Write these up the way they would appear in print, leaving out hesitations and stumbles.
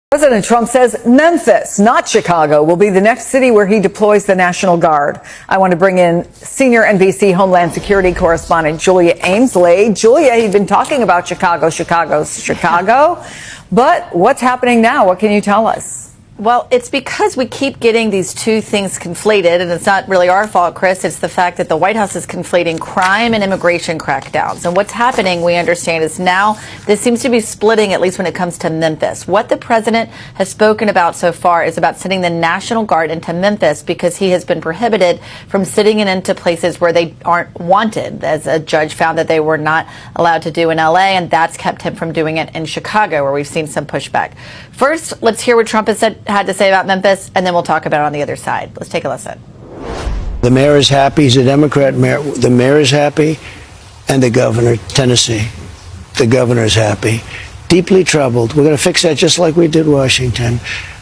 President Trump says Memphis, not Chicago, will be the next city where he deploys the National Guard. I want to bring in senior NBC Homeland Security correspondent Julia Amesley. Julia, you've been talking about Chicago. But what's happening now? What can you tell us? Well, it's because we keep getting these two things conflated, and it's not really our fault, Chris. It's the fact that the White House is conflating crime and immigration crackdowns. And what's happening, we understand, is now this seems to be splitting, at least when it comes to Memphis. What the president has spoken about so far is about sending the National Guard into Memphis because he has been prohibited from sitting into places where they aren't wanted, as a judge found that they were not allowed to do in L.A., and that's kept him from doing it in Chicago, where we've seen some pushback. First, let's hear what Trump had to say about Memphis, and then we'll talk about it on the other side. Let's take a listen. The mayor is happy. He's a Democrat mayor. The mayor is happy, and the governor, Tennessee, the governor is happy. Deeply troubled. We're going to fix that just like we did Washington.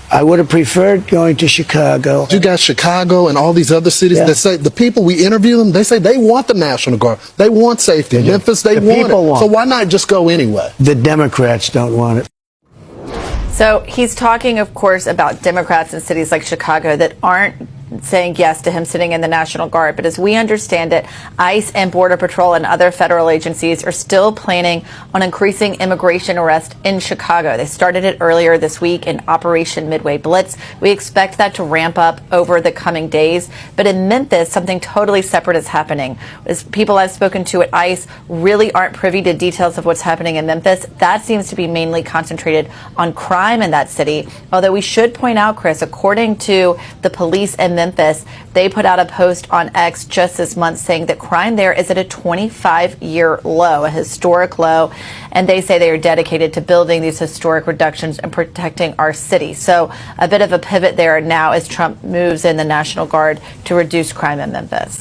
I would have preferred going to Chicago. You got Chicago and all these other cities that say, the people we interview them, they say they want the National Guard. They want safety. In Memphis, they want it. So why not just go anyway? The Democrats don't want it. So he's talking, of course, about Democrats in cities like Chicago that aren't saying yes to him sitting in the National Guard. But as we understand it, ICE and Border Patrol and other federal agencies are still planning on increasing immigration arrests in Chicago. They started it earlier this week in Operation Midway Blitz. We expect that to ramp up over the coming days. But in Memphis, something totally separate is happening. As people I've spoken to at ICE really aren't privy to details of what's happening in Memphis. That seems to be mainly concentrated on crime in that city. Although we should point out, Chris, according to the police in Memphis, they put out a post on X just this month saying that crime there is at a 25-year low, a historic low, and they say they are dedicated to building these historic reductions and protecting our city. So a bit of a pivot there now as Trump moves in the National Guard to reduce crime in Memphis.